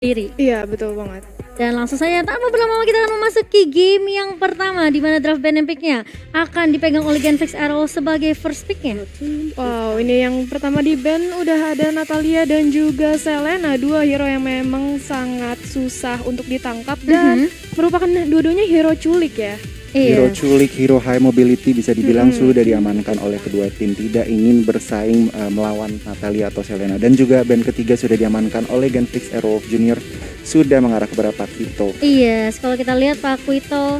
Diri. Iya, betul banget. Dan langsung saja tanpa berlama-lama kita akan memasuki game yang pertama di mana draft band pick-nya akan dipegang oleh Gen Fix Arrow sebagai first pick-nya. Wow, ini yang pertama di band udah ada Natalia dan juga Selena, dua hero yang memang sangat susah untuk ditangkap dan merupakan dua-duanya hero culik ya. Hero culik, hero high mobility bisa dibilang sudah diamankan oleh kedua tim, tidak ingin bersaing melawan Natalia atau Selena. Dan juga band ketiga sudah diamankan oleh Gen Fix Arrow Junior, sudah mengarah kepada Pak Quito. Iya, kalau kita lihat Pak Quito,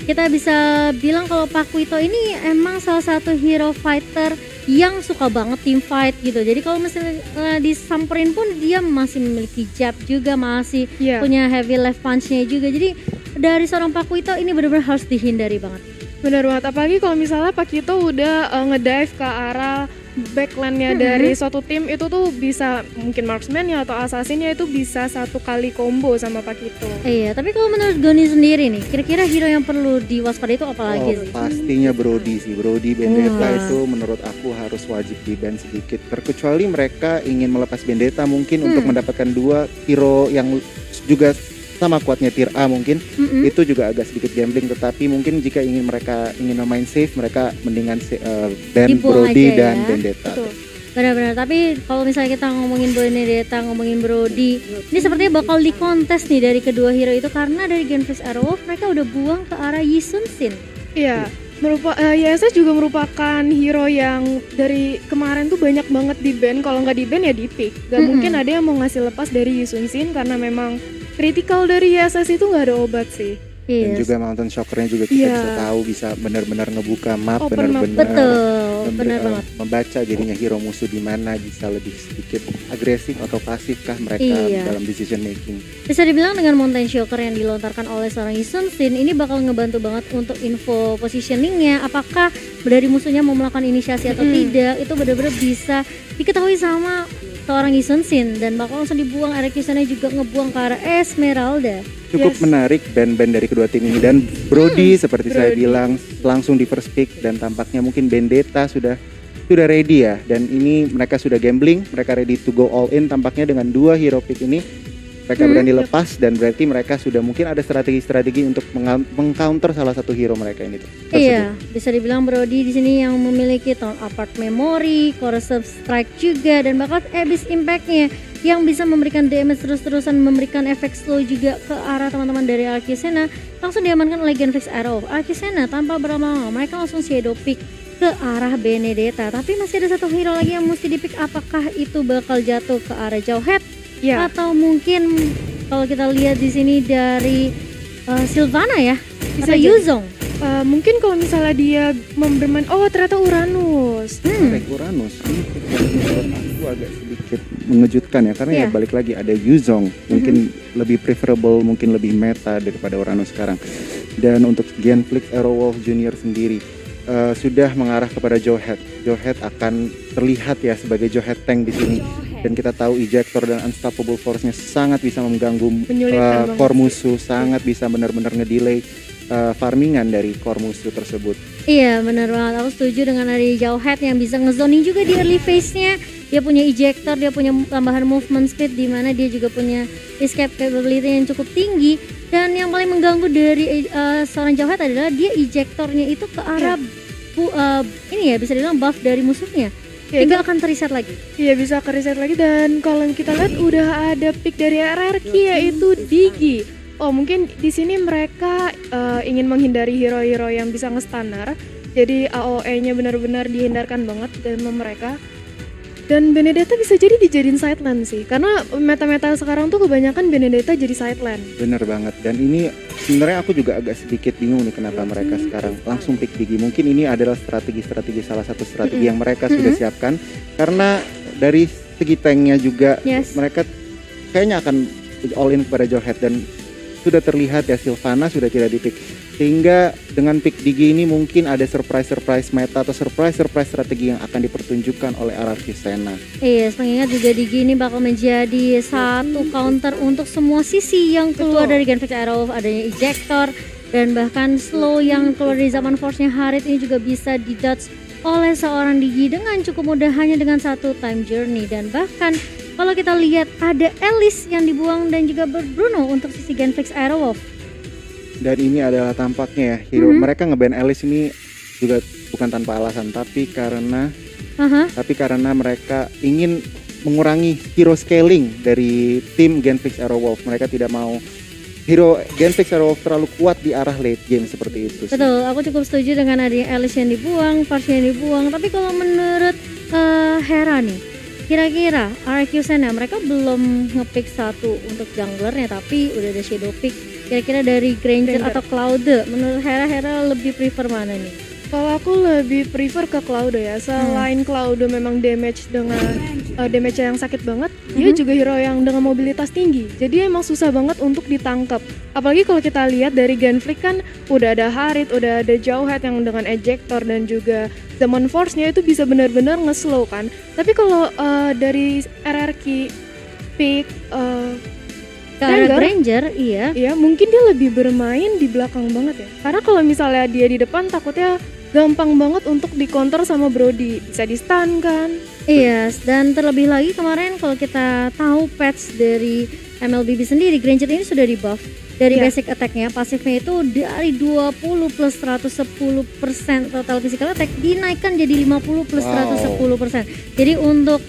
kita bisa bilang kalau Pak Quito ini emang salah satu hero fighter yang suka banget team fight gitu. Jadi kalau misalnya disamperin pun dia masih memiliki jab juga, masih punya heavy left punch-nya juga. Jadi dari seorang Pak Quito ini benar-benar harus dihindari banget. Benar banget, apalagi kalau misalnya Pak Quito udah ngedive ke arah backline-nya dari suatu tim, itu tuh bisa mungkin marksman-nya atau assassin-nya itu bisa satu kali combo sama Pak Quito. Iya, tapi kalau menurut Goni sendiri nih, kira-kira hero yang perlu diwaspadai itu apa lagi sih? Pastinya Brody sih, Brody Vendetta itu menurut aku harus wajib di ban sedikit. Terkecuali mereka ingin melepas Vendetta mungkin untuk mendapatkan dua hero yang juga sama kuatnya tier A mungkin, itu juga agak sedikit gambling, tetapi mungkin jika mereka ingin main safe, mereka mendingan ban Brody dan Vendetta. Benar-benar, tapi kalau misalnya kita ngomongin Vendetta, ngomongin Brody, ini sepertinya bakal dikontes nih dari kedua hero itu, karena dari Gen Fix Arrow mereka udah buang ke arah Yi Sun Sin. Iya, YSS juga merupakan hero yang dari kemarin tuh banyak banget di ban, kalau nggak di ban ya di pick. Gak mungkin ada yang mau ngasih lepas dari Yi Sun Sin karena memang kritikal dari YSS itu nggak ada obat sih. Dan juga Mountain Shockernya juga kita bisa tahu bisa benar-benar ngebuka map, benar-benar banget membaca jadinya hero musuh di mana, bisa lebih sedikit agresif atau pasifkah mereka dalam decision making. Bisa dibilang dengan Mountain Shocker yang dilontarkan oleh seorang Yi Sun Sin ini bakal ngebantu banget untuk info positioningnya, apakah dari musuhnya mau melakukan inisiasi atau tidak, itu benar-benar bisa diketahui sama seorang Yi Sun Sin, dan bakal langsung dibuang. Executionnya juga ngebuang ke arah Esmeralda. Cukup menarik band-band dari kedua tim ini, dan Brody seperti saya bilang langsung di first pick, dan tampaknya mungkin Vendetta sudah ready ya, dan ini mereka sudah gambling, mereka ready to go all in tampaknya dengan dua hero pick ini. Mereka berani lepas, dan berarti mereka sudah mungkin ada strategi-strategi untuk mengcounter salah satu hero mereka ini tersebut. Iya, bisa dibilang Brody di sini yang memiliki Turn Apart Memory, Corrosive Strike juga, dan bahkan Abyss Impact-nya yang bisa memberikan damage terus-terusan, memberikan efek slow juga ke arah teman-teman dari Arkisena. Langsung diamankan oleh Gen Fix Arrow. Arkisena tanpa berlama-lama mereka langsung shadow pick ke arah Benedetta, tapi masih ada satu hero lagi yang mesti dipick. Apakah itu bakal jatuh ke arah Jauhead? Atau mungkin kalau kita lihat di sini dari Sylvana ya, bisa Yuzong. Mungkin kalau misalnya dia bermain, ternyata Uranus. Uranus ini menurut aku agak sedikit mengejutkan ya, karena ya balik lagi ada Yuzong, mungkin lebih preferable, mungkin lebih meta daripada Uranus sekarang. Dan untuk Gen Fix Arrow Wolf Junior sendiri sudah mengarah kepada Jauhead. Jauhead akan terlihat ya sebagai Jauhead tank di sini. Dan kita tahu ejector dan unstoppable force-nya sangat bisa mengganggu core musuh, sangat bisa benar-benar ngedelay farmingan dari core musuh tersebut. Iya, benar banget, aku setuju dengan dari Jauhead yang bisa ngezoning juga di early phase-nya. Dia punya ejector, dia punya tambahan movement speed, di mana dia juga punya escape capability yang cukup tinggi. Dan yang paling mengganggu dari seorang Jauhead adalah dia ejectornya itu ke arah ini ya, bisa dibilang buff dari musuhnya. Tinggal akan terreset lagi. Iya, bisa ke reset lagi. Dan kalau kita lihat udah ada pick dari RRQ yaitu Digi. Mungkin di sini mereka ingin menghindari hero-hero yang bisa nge-stunner. Jadi AOE-nya benar-benar dihindarkan banget sama mereka. Dan Benedetta bisa jadi dijadiin sideline sih, karena meta-meta sekarang tuh kebanyakan Benedetta jadi sideline. Bener banget, dan ini sebenarnya aku juga agak sedikit bingung nih kenapa mereka sekarang langsung pick Digi. Mungkin ini adalah strategi salah satu strategi yang mereka sudah siapkan, karena dari segi tanknya juga mereka kayaknya akan all in kepada Jauhead, dan sudah terlihat ya Sylvana sudah tidak di pick, sehingga dengan pick Digi ini mungkin ada surprise meta atau surprise strategi yang akan dipertunjukkan oleh Arkisena. Iya, mengingat juga Digi ini bakal menjadi satu counter untuk semua sisi yang keluar dari Gen Fix Arrow, adanya ejector dan bahkan slow yang keluar dari zaman force-nya Harit ini juga bisa didodge oleh seorang Digi dengan cukup mudah hanya dengan satu time journey. Dan bahkan kalau kita lihat ada Alice yang dibuang dan juga Bruno untuk sisi Genflix Aerowolf. Dan ini adalah tampaknya ya hero mereka ngeban Alice ini juga bukan tanpa alasan, tapi karena mereka ingin mengurangi hero scaling dari tim Genflix Aerowolf. Mereka tidak mau hero Genflix Aerowolf terlalu kuat di arah late game seperti itu sih. Betul, aku cukup setuju dengan adanya Alice yang dibuang, Parsh yang dibuang. Tapi kalau menurut Hera nih, kira-kira RQ Senna mereka belum ngepick satu untuk junglernya, tapi udah ada shadow pick. Kira-kira dari Granger atau Claude, menurut Hera lebih prefer mana nih? Kalau aku lebih prefer ke Claude ya. Selain Claude memang damage dengan damage yang sakit banget, dia juga hero yang dengan mobilitas tinggi. Jadi emang susah banget untuk ditangkap. Apalagi kalau kita lihat dari Genflix kan udah ada Harit, udah ada Jauhead yang dengan ejector dan juga Zaman Force-nya itu bisa benar-benar nge-slow kan. Tapi kalau dari RRQ pick Granger, iya mungkin dia lebih bermain di belakang banget ya. Karena kalau misalnya dia di depan takutnya gampang banget untuk di-counter sama Brody, bisa di-stun kan. Iya, dan terlebih lagi kemarin kalau kita tahu patch dari MLBB sendiri, Granger ini sudah di buff dari basic attack-nya, pasifnya itu dari 20 plus 110% total physical attack dinaikkan jadi 50 plus 110%. Jadi untuk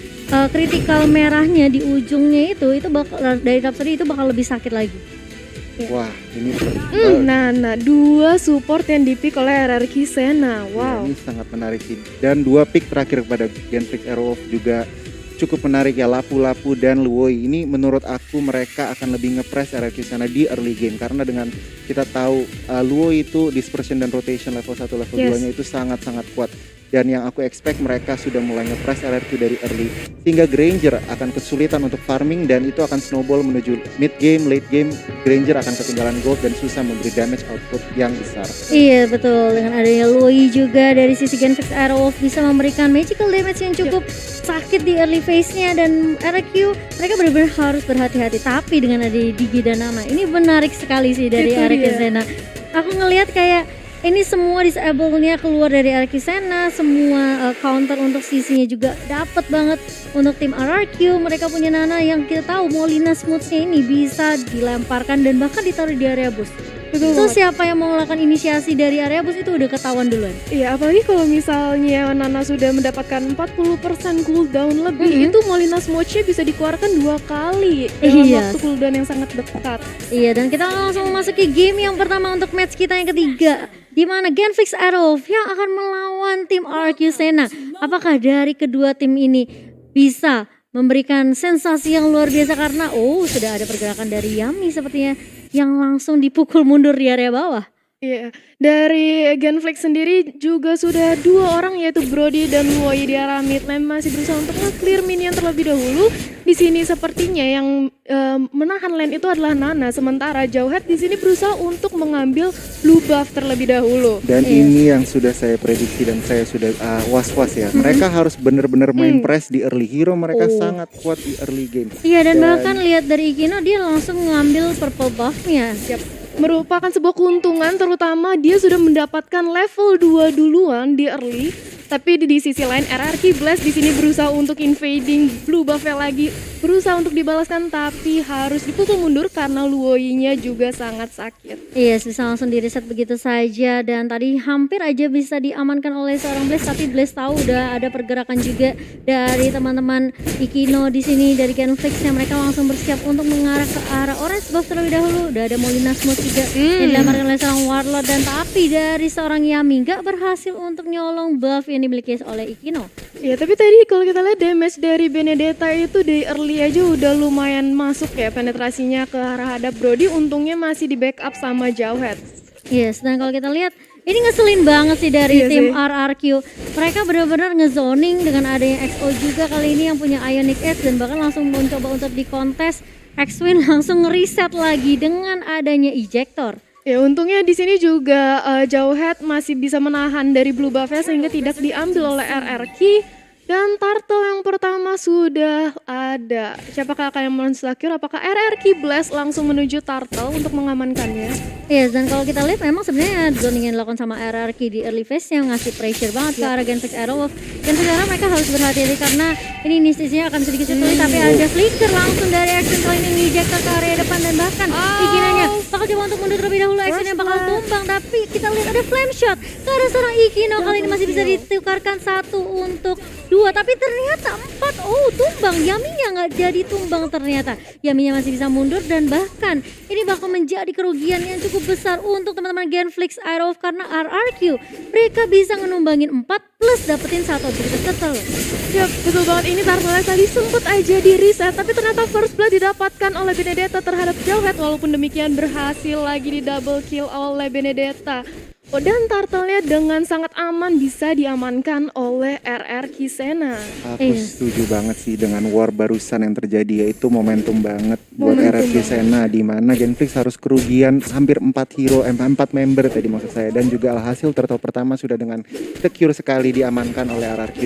critical merahnya di ujungnya itu bakal dari Rhapsody itu bakal lebih sakit lagi. Wah, ini nah, dua support yang dipick oleh RRQ Senna. Wow. Ya, ini sangat menarik sih. Dan dua pick terakhir pada Genflix Aerowolf juga cukup menarik ya, Lapu-Lapu dan Luoi. Ini menurut aku mereka akan lebih nge-press RRQ Senna di early game karena dengan kita tahu Luoi itu dispersion dan rotation level 1 level 2-nya itu sangat-sangat kuat. Dan yang aku expect mereka sudah mulai nge-press RRQ dari early sehingga Granger akan kesulitan untuk farming dan itu akan snowball menuju mid game, late game. Granger akan ketinggalan gold dan susah memberi damage output yang besar. Iya betul, dengan adanya Luoi juga dari sisi Genflix Aerowolf bisa memberikan magical damage yang cukup sakit di early phase-nya, dan RRQ mereka benar-benar harus berhati-hati. Tapi dengan ada Digi dan Nana ini menarik sekali sih dari RRQ Senna. Aku ngelihat kayak ini semua disable-nya keluar dari RRQ Senna, semua counter untuk sisinya juga dapat banget untuk tim RRQ. Mereka punya Nana yang kita tahu Molina Smooths-nya ini bisa dilemparkan dan bahkan ditaruh di area boost. So siapa yang mau melakukan inisiasi dari area boost itu udah ketahuan duluan. Iya, apalagi kalau misalnya Nana sudah mendapatkan 40% cooldown lebih, itu Molina Smooths-nya bisa dikeluarkan 2 kali dalam waktu cooldown yang sangat dekat. Iya, dan kita langsung memasuki game yang pertama untuk match kita yang ketiga, di mana Genflix Aerowolf yang akan melawan tim RRQ Senna. Apakah dari kedua tim ini bisa memberikan sensasi yang luar biasa karena sudah ada pergerakan dari Yami sepertinya yang langsung dipukul mundur di area bawah. Iya, dari Genflix sendiri juga sudah 2 orang yaitu Brody dan Luoi di arah mid lane masih berusaha untuk nge-clear minion terlebih dahulu. Di sini sepertinya yang menahan lane itu adalah Nana, sementara Jauhead di sini berusaha untuk mengambil blue buff terlebih dahulu. Dan ini yang sudah saya prediksi dan saya sudah was-was ya. Mereka harus benar-benar main press di early, hero mereka sangat kuat di early game. Iya, dan bahkan lihat dari Ikino dia langsung mengambil purple buff-nya. Merupakan sebuah keuntungan, terutama dia sudah mendapatkan level 2 duluan di early. Tapi di sisi lain RRQ Blast di sini berusaha untuk invading blue buff-nya lagi, berusaha untuk dibalaskan tapi harus dipukul mundur karena Luoi-nya juga sangat sakit. Iya, bisa langsung di reset begitu saja, dan tadi hampir aja bisa diamankan oleh seorang Blaze, tapi Blaze tahu udah ada pergerakan juga dari teman-teman Ikino di sini dari Genflix yang mereka langsung bersiap untuk mengarah ke arah orange buff terlebih dahulu. Udah ada Molina Smooth juga yang dilamarkan oleh seorang Warlord, dan tapi dari seorang Yami nggak berhasil untuk nyolong buff yang dimiliki oleh Ikino. Ya, tapi tadi kalau kita lihat damage dari Benedetta itu di early aja udah lumayan masuk ya penetrasinya ke arah hadap Brody, untungnya masih di backup sama Jauhead. Yes, dan kalau kita lihat ini ngeselin banget sih dari tim RRQ. Mereka benar-benar ngezoning dengan adanya XO juga kali ini yang punya Ionic Edge, dan bahkan langsung mencoba untuk dikontes. X-Win langsung ngereset lagi dengan adanya ejector. Ya, untungnya di sini juga Jauhead masih bisa menahan dari blue buff-nya sehingga tidak diambil oleh RRQ. Dan turtle yang pertama sudah ada. Siapakah akan yang melawan? Apakah RRQ Blast langsung menuju turtle untuk mengamankannya? Iya, dan kalau kita lihat memang sebenarnya zoning yang dilakukan sama RRQ di early phase yang ngasih pressure banget ke arah Genfix Aerowolf. Dan sekarang mereka harus berhati-hati karena ini nistisnya akan sedikit sulit, tapi ada flicker langsung dari action kali ini ngejekta ke area depan dan bahkan Ikinanya bakal coba untuk mundur terlebih dahulu, actionnya bakal tumbang, tapi kita lihat ada flame shot ke arah seorang Ikino. Kali ini masih bisa ditukarkan 1 untuk 2, tapi ternyata 4. Oh, tumbang. Yaminya nggak jadi tumbang ternyata. Yaminya masih bisa mundur dan bahkan ini bakal menjadi kerugian yang cukup besar untuk teman-teman Genflix Aerowolf karena RRQ. Mereka bisa ngenumbangin 4 plus dapetin 1 objektif turtle. Ya betul banget, ini Turtle tadi sempet aja di reset, tapi ternyata first blood didapatkan oleh Benedetta terhadap Jawhead. Walaupun demikian berhasil lagi di double kill oleh Benedetta. Oh, dan Turtle-nya dengan sangat aman bisa diamankan oleh RR Kisena. Aku setuju banget sih dengan war barusan yang terjadi, yaitu momentum banget buat RR Kisena, di mana Genflix harus kerugian hampir 4 hero, 4 member tadi maksud saya, dan juga alhasil turtle pertama sudah dengan secure sekali diamankan oleh RRQ.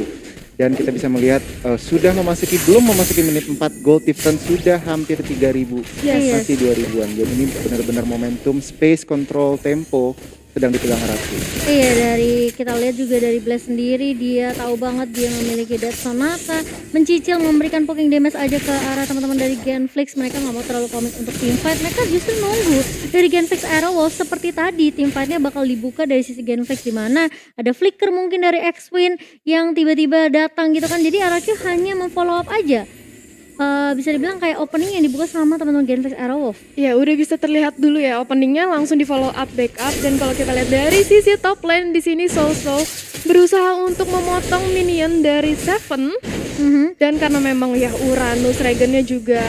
Dan kita bisa melihat belum memasuki menit 4, gold difference sudah hampir 3.000, masih 2.000-an. Jadi ini benar-benar momentum, space, control, tempo sedang dipegang RRQ. Iya, dari kita lihat juga dari Blaze sendiri, dia tahu banget dia memiliki Death Sonata, mencicil memberikan poking damage aja ke arah teman-teman dari Genflix. Mereka nggak mau terlalu komit untuk teamfight, mereka justru nunggu dari Genflix Aerowolf seperti tadi. Teamfightnya bakal dibuka dari sisi Genflix, di mana ada flicker mungkin dari X-Win yang tiba-tiba datang gitu kan. Jadi RRQ hanya memfollow up aja. Bisa dibilang kayak opening yang dibuka sama teman-teman Genflix Aerowolf. Ya udah bisa terlihat dulu ya openingnya, langsung di follow up backup. Dan kalau kita lihat dari sisi top lane di sini Soulso berusaha untuk memotong minion dari Seven. Dan karena memang ya Uranus Regennya juga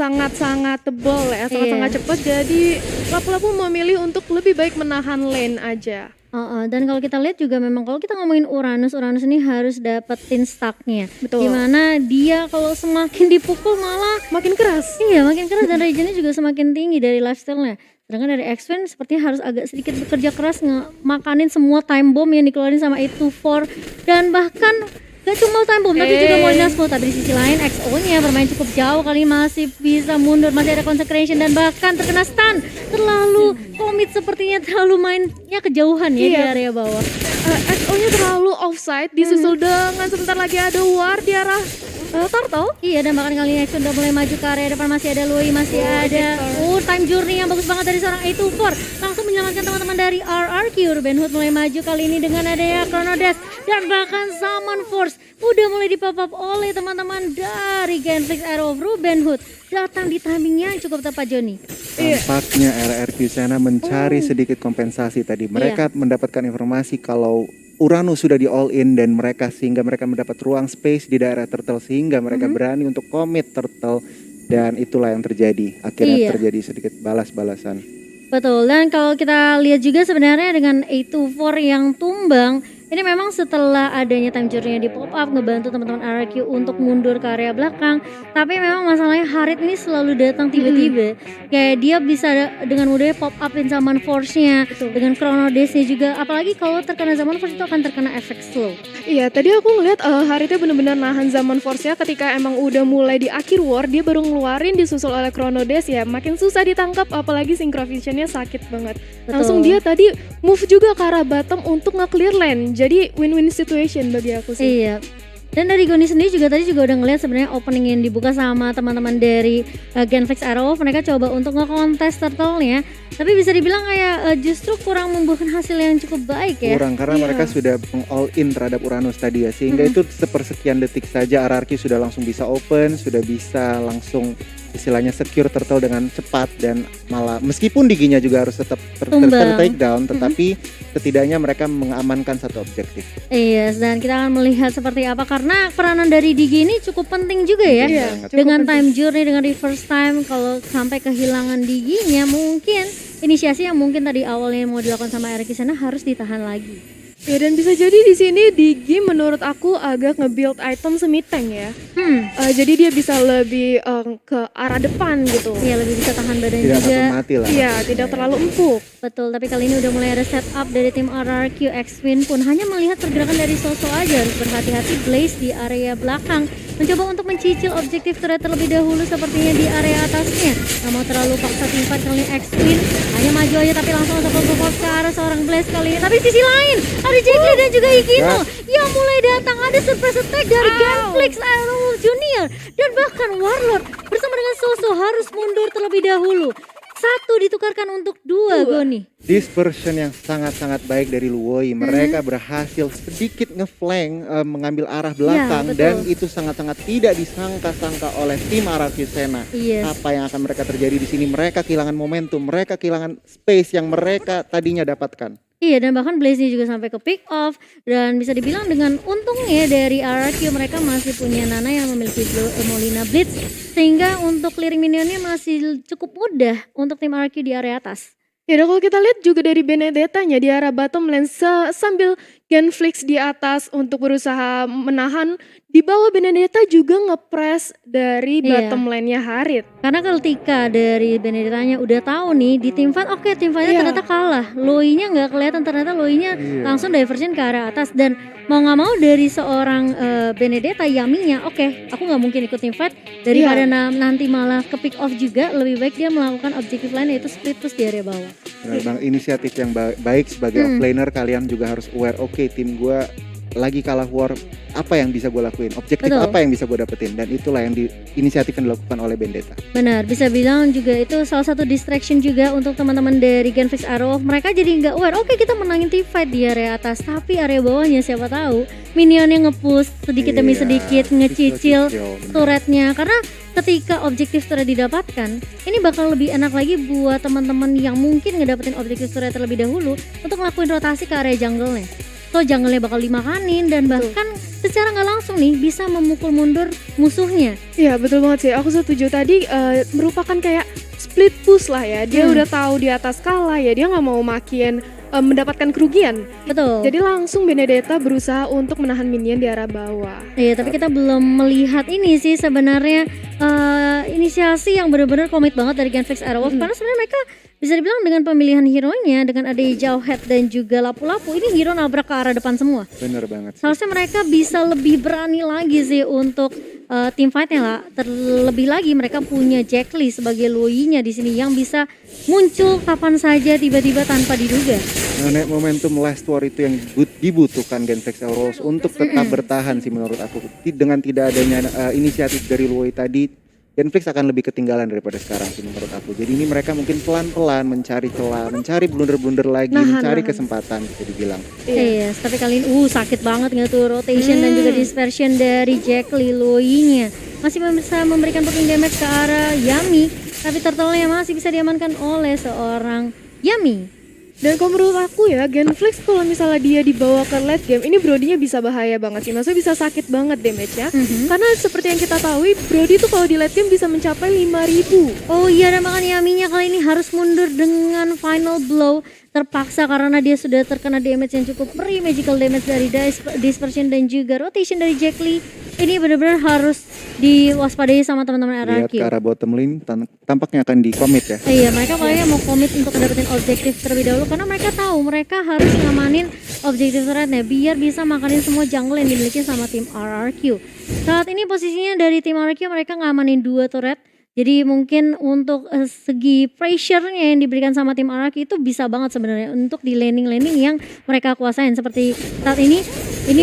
sangat-sangat tebal ya, sangat-sangat cepat, jadi lapu-lapu memilih untuk lebih baik menahan lane aja. Dan kalau kita lihat juga memang kalau kita ngomongin Uranus ini harus dapetin stacknya. Betul. Dimana dia kalau semakin dipukul malah makin keras. Iya, makin keras dan regennya juga semakin tinggi dari lifestyle-nya. Sedangkan dari X-Win sepertinya harus agak sedikit bekerja keras makanin semua time bomb yang dikeluarin sama 824, dan bahkan gak cuma time bomb tapi juga Molinasco. Tapi di sisi lain XO-nya bermain cukup jauh, kali masih bisa mundur, masih ada consecration dan bahkan terkena stun. Terlalu komit sepertinya, terlalu mainnya kejauhan ya di area bawah. XO-nya terlalu offside, disusul dengan sebentar lagi ada war di arah Turtle. Iya, dan bahkan kali ini X udah mulai maju ke area depan, masih ada Lui, masih ada time journey yang bagus banget dari seorang 824, langsung menyelamatkan teman-teman dari RRQ. Ruben Hood mulai maju kali ini dengan adanya Chrono Dash dan bahkan Summon Force udah mulai di-pop up oleh teman-teman dari Genflix Aerowolf. Ruben Hood datang di timing yang cukup tepat, Joni. Tampaknya RRQ sana mencari sedikit kompensasi tadi. Mereka mendapatkan informasi kalau Uranus sudah di all in dan sehingga mereka mendapat ruang space di daerah turtle, sehingga mereka berani untuk commit turtle, dan itulah yang terjadi. Akhirnya terjadi sedikit balas-balasan. Betul, dan kalau kita lihat juga sebenarnya dengan 824 yang tumbang, ini memang setelah adanya time journey yang di pop up ngebantu teman-teman RRQ untuk mundur ke area belakang. Tapi memang masalahnya Harit ini selalu datang tiba-tiba. Kayak dia bisa dengan mudahnya pop upin Zaman Force-nya, dengan Chrono Dash-nya juga. Apalagi kalau terkena Zaman Force itu akan terkena efek slow. Iya, tadi aku ngeliat Haritnya benar-benar nahan Zaman Force-nya ketika emang udah mulai di akhir war, dia baru ngeluarin disusul oleh Chrono Dash ya. Makin susah ditangkap, apalagi Synchro Vision-nya sakit banget. Betul. Langsung dia tadi move juga ke arah bottom untuk nge-clear lane. Jadi win-win situation bagi aku sih. Iya. Dan dari Goni sendiri juga tadi udah ngeliat sebenarnya opening yang dibuka sama teman-teman dari Genflix Aerowolf. Mereka coba untuk nge-contest turtle-nya, tapi bisa dibilang kayak justru kurang membuahkan hasil yang cukup baik ya. Kurang, karena mereka sudah all in terhadap Uranus tadi ya, sehingga itu sepersekian detik saja RRQ sudah langsung bisa open, sudah bisa langsung istilahnya secure turtle dengan cepat, dan malah meskipun Diginya juga harus tetap take down, tetapi setidaknya mereka mengamankan satu objektif. Iya, dan kita akan melihat seperti apa karena peranan dari Digi ini cukup penting juga ya. Dengan time journey, dengan reverse time, kalau sampai kehilangan Diginya mungkin inisiasi yang mungkin tadi awalnya mau dilakukan sama RRQ sana harus ditahan lagi. Ya, dan bisa jadi di sini Digi menurut aku agak nge-build item semi-tank ya. Jadi dia bisa lebih ke arah depan gitu. Iya, lebih bisa tahan badan tidak juga. Tidak mati lah. Iya, tidak terlalu empuk. Betul, tapi kali ini udah mulai ada setup dari tim RRQ. X-Win pun hanya melihat pergerakan dari Soso aja, harus berhati-hati Blaze di area belakang. mencoba untuk mencicil objektif turret terlebih dahulu sepertinya di area atasnya. Gak mau terlalu paksa teamfight kali ini X-Twin hanya maju aja tapi langsung untuk fokus ke arah seorang Blaze kali ini. Tapi di sisi lain ada Jackie dan juga Igino yang mulai datang. Ada surprise attack dari Genflix, Aerowolf Junior dan bahkan Warlord bersama dengan Soso harus mundur terlebih dahulu. Satu ditukarkan untuk dua Goni. Dispersion yang sangat-sangat baik dari Luoi. Mereka berhasil sedikit ngeflank, mengambil arah belakang, betul. dan itu sangat-sangat tidak disangka-sangka oleh tim RRQ Sena. Yes. Apa yang akan mereka terjadi di sini? Mereka kehilangan momentum, mereka kehilangan space yang mereka tadinya dapatkan. Iya, dan bahkan Blaze juga sampai ke pick off, dan bisa dibilang dengan untungnya dari RRQ mereka masih punya Nana yang memiliki Molina Blitz, sehingga untuk clearing minionnya masih cukup mudah untuk tim RRQ di area atas. Ya, dan kalau kita lihat juga dari Benedetta-nya di arah bottom lane sambil Genflix di atas untuk berusaha menahan, di bawah Benedetta juga ngepress dari bottom lane-nya Harit. Karena ketika dari Benedetta-nya udah tahu nih di tim fight, oke tim fight-nya ternyata kalah. Loi-nya nggak kelihatan, ternyata Loi-nya langsung diversion ke arah atas, dan mau nggak mau dari seorang Benedetta Yami-nya, oke, aku nggak mungkin ikut tim fight daripada nanti malah ke pick off juga, lebih baik dia melakukan objektif lain yaitu split push di area bawah. Benar bang, inisiatif yang baik sebagai offlaner. Kalian juga harus aware, oke, tim gue lagi kalah war, apa yang bisa gue lakuin, objektif apa yang bisa gue dapetin, dan itulah yang inisiatif yang dilakukan oleh Benedetta. Benar, bisa bilang juga itu salah satu distraction juga untuk teman-teman dari Genflix Aerowolf. Mereka jadi nggak aware, oke kita menangin team fight di area atas, tapi area bawahnya siapa tahu minionnya nge-push sedikit demi sedikit, ngecicil turretnya. Karena ketika objektif turret didapatkan, ini bakal lebih enak lagi buat teman-teman yang mungkin ngedapetin objektif turret terlebih dahulu untuk ngelakuin rotasi ke area jungle-nya. So jungle-nya bakal dimakanin dan bahkan secara nggak langsung nih bisa memukul mundur musuhnya. Iya betul banget sih, aku setuju tadi merupakan kayak split push lah ya. Dia udah tahu di atas kalah ya, dia nggak mau makin mendapatkan kerugian. Betul. Jadi langsung Benedetta berusaha untuk menahan minion di arah bawah. Iya, tapi kita belum melihat ini sih sebenarnya inisiasi yang benar-benar komit banget dari Genflix Aerowolf, karena sebenarnya mereka bisa dibilang dengan pemilihan hero-nya, dengan ada Jauhead dan juga Lapu-Lapu, ini hero nabrak ke arah depan semua. Bener banget sih. Seharusnya mereka bisa lebih berani lagi sih untuk team fight-nya lah. Terlebih lagi mereka punya Jack Lee sebagai Loi-nya di sini yang bisa muncul kapan saja tiba-tiba tanpa diduga. Nah, momentum last war itu yang dibutuhkan Genflix Aerowolf untuk tetap bertahan sih menurut aku. Dengan tidak adanya inisiatif dari Luoi tadi, Genflix akan lebih ketinggalan daripada sekarang sih menurut aku. Jadi ini mereka mungkin pelan-pelan mencari celah, mencari blunder-blunder lagi, mencari kesempatan bisa dibilang. Iya, tapi kali ini sakit banget nggak tuh rotation dan juga dispersion dari Jack Lee. Loi-nya masih bisa memberikan popping damage ke arah Yami, tapi turtle-nya masih bisa diamankan oleh seorang Yami. Dan kalau menurut aku ya, Genflix kalau misalnya dia dibawa ke late game, ini Brody-nya bisa bahaya banget sih. Maksudnya bisa sakit banget damage-nya. Karena seperti yang kita tahu, Brody tuh kalau di late game bisa mencapai 5.000. Oh iya, dan makanya Yaminya kali ini harus mundur dengan final blow. Terpaksa karena dia sudah terkena damage yang cukup ngeri, magical damage dari dispersion dan juga rotation dari Jack Lee. Ini benar-benar harus diwaspadai sama teman-teman RRQ. Lihat ke arah bottom lane, tampaknya akan di-commit ya. Iya, mereka kayaknya mau komit untuk dapetin objektif terlebih dahulu, karena mereka tahu mereka harus ngamanin objektif turretnya biar bisa makanin semua jungle yang dimiliki sama tim RRQ. Saat ini posisinya dari tim RRQ mereka ngamanin 2 turret. Jadi mungkin untuk segi pressure-nya yang diberikan sama tim RRQ itu bisa banget sebenarnya untuk di laning-laning yang mereka kuasain. Seperti saat ini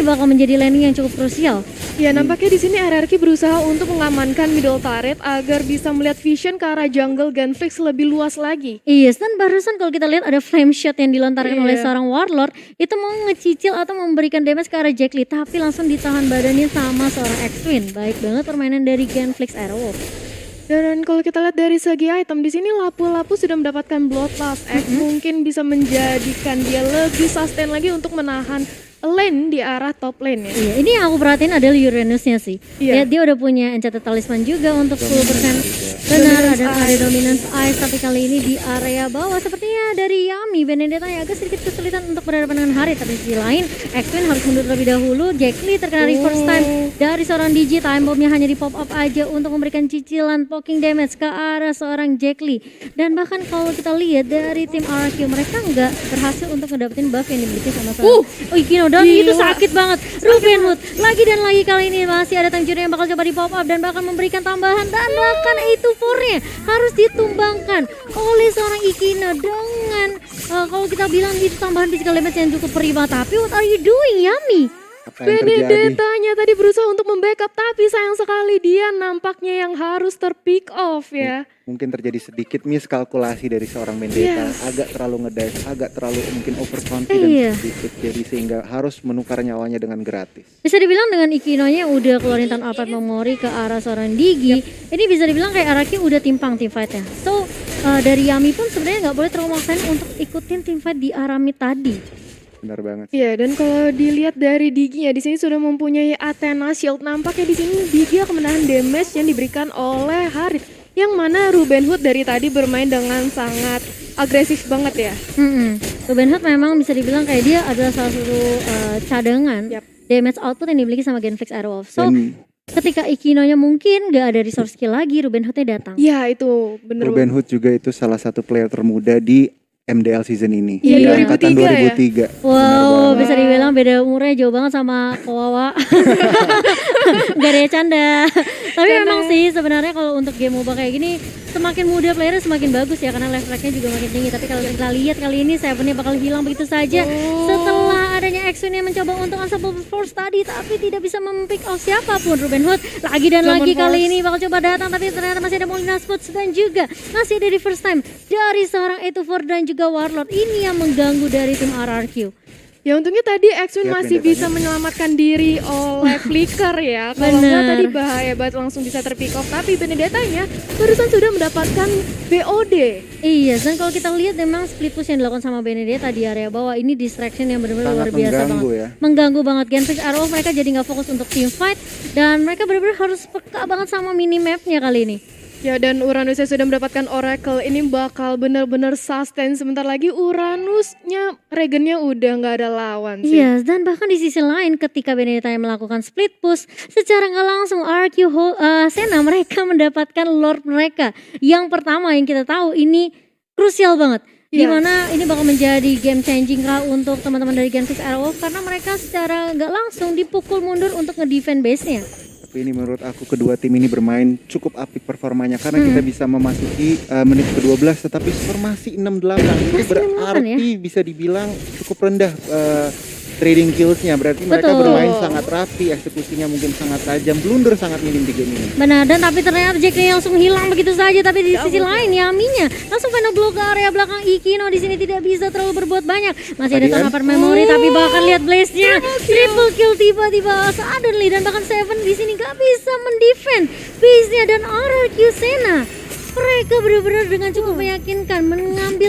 bakal menjadi laning yang cukup krusial. Ya, nampaknya di sini RRQ berusaha untuk mengamankan middle turret agar bisa melihat vision ke arah jungle Genflix lebih luas lagi. Iya, dan barusan kalau kita lihat ada flame shot yang dilontarkan oleh seorang warlord, itu mau ngecicil atau memberikan damage ke arah Jack Lee, tapi langsung ditahan badannya sama seorang X-Twin. Baik banget permainan dari Genflix Aerowolf. Dan kalau kita lihat dari segi item, di sini Lapu-Lapu sudah mendapatkan Bloodlust X, mungkin bisa menjadikan dia lebih sustain lagi untuk menahan lane di arah top lane ya. Iya, ini yang aku perhatiin adalah Uranusnya sih. Iya. Dia udah punya Enchanted Talisman juga untuk 10% Benar, ada dominance ice, tapi kali ini di area bawah sepertinya dari Yami. Benedetta yang agak sedikit kesulitan untuk berhadapan dengan Harit, tapi di sisi lain X-Win harus mundur terlebih dahulu. Jack Lee terkena reverse time dari seorang DJ. Time bomb-nya hanya di pop up aja untuk memberikan cicilan poking damage ke arah seorang Jack Lee. Dan bahkan kalau kita lihat dari tim RRQ, mereka nggak berhasil untuk ngedapetin buff yang dimiliki sama seorang Ikino. Dan itu sakit banget. Ruben Hood lagi dan lagi, kali ini masih ada Tanjiro yang bakal coba di pop up dan bahkan memberikan tambahan, dan bahkan itu nya harus ditumbangkan oleh seorang Ikino dengan kalau kita bilang itu tambahan physical damage yang cukup prima. Tapi what are you doing, Yami? Benedettanya tadi berusaha untuk membackup, tapi sayang sekali dia nampaknya yang harus terpick off ya. Mungkin terjadi sedikit miskalkulasi dari seorang Vendetta, agak terlalu ngedive, agak terlalu mungkin overconfident sedikit, jadi sehingga harus menukar nyawanya dengan gratis. Bisa dibilang dengan Ikinonya udah keluarin Town of Memory ke arah seorang Digi, ini bisa dibilang kayak Araki udah timpang team fight-nya. So dari Yami pun sebenarnya nggak boleh terlalu maksain untuk ikutin team fight di arah mid tadi. Benar banget. Iya, dan kalau dilihat dari Digi-nya di sini sudah mempunyai Athena Shield. Nampaknya di sini Digi akan menahan damage yang diberikan oleh Harit. Yang mana Ruben Hood dari tadi bermain dengan sangat agresif banget ya. Ruben Hood memang bisa dibilang kayak dia adalah salah satu cadangan damage output yang dimiliki sama Genflix Airwolf. So ketika Ikinonya mungkin gak ada resource skill lagi, Ruben Hoodnya datang. Iya, itu bener. Ruben Hood juga itu salah satu player termuda di MDL season ini. Iya, di angkatan 2003. Wow, bisa dibilang beda umurnya jauh banget sama Kawawa. Gak ada canda. Tapi memang sih sebenarnya kalau untuk game MOBA kayak gini, semakin muda playernya semakin bagus ya, karena level nya juga makin tinggi. Tapi kalau kita lihat kali ini Seven-nya bakal hilang begitu saja setelah adanya X-Win yang mencoba untuk Unstoppable Force tadi, tapi tidak bisa mempick off siapapun. Ruben Hood lagi dan lagi kali ini bakal coba datang, tapi ternyata masih ada Molina Spots dan juga masih ada reverse time dari seorang 824 dan juga Warlord. Ini yang mengganggu dari tim RRQ. Ya untungnya tadi X-Win masih bisa menyelamatkan diri oleh Flicker ya. Kalau enggak tadi bahaya banget, langsung bisa terpick off. Tapi Benedettanya barusan sudah mendapatkan BOD. Iya, dan kalau kita lihat memang split push yang dilakukan sama Benedetta di area bawah ini distraction yang benar-benar luar biasa banget. Ya. Mengganggu banget Genflix Airwolf, mereka jadi nggak fokus untuk team fight dan mereka benar-benar harus peka banget sama minimapnya kali ini. Ya, dan Uranusnya sudah mendapatkan Oracle, ini bakal benar-benar sustain. Sebentar lagi Uranusnya regennya udah nggak ada lawan sih. Iya, dan bahkan di sisi lain ketika Benedetta yang melakukan split push, secara nggak langsung RQ Sena mereka mendapatkan Lord mereka. Yang pertama yang kita tahu ini krusial banget. Dimana ini bakal menjadi game changing kah untuk teman-teman dari Genflix Airwolf, karena mereka secara nggak langsung dipukul mundur untuk ngedefend base-nya. Tapi ini menurut aku kedua tim ini bermain cukup apik performanya, karena kita bisa memasuki menit ke-12 tetapi formasi 6-8 itu berarti bisa dibilang cukup rendah trading kills-nya, berarti mereka bermain sangat rapi, eksekusinya mungkin sangat tajam, blunder sangat minim di game ini. Benar, dan tapi ternyata Jack Lee langsung hilang begitu saja, tapi di sisi lain Yaminya langsung final blow ke area belakang Ikino. Di sini tidak bisa terlalu berbuat banyak. Masih ada Town Memory, tapi bahkan lihat Blaze-nya triple kill tiba-tiba suddenly, dan bahkan Seven di sini gak bisa mendefend base-nya dan RRQ Sena. Mereka benar-benar dengan cukup meyakinkan mengambil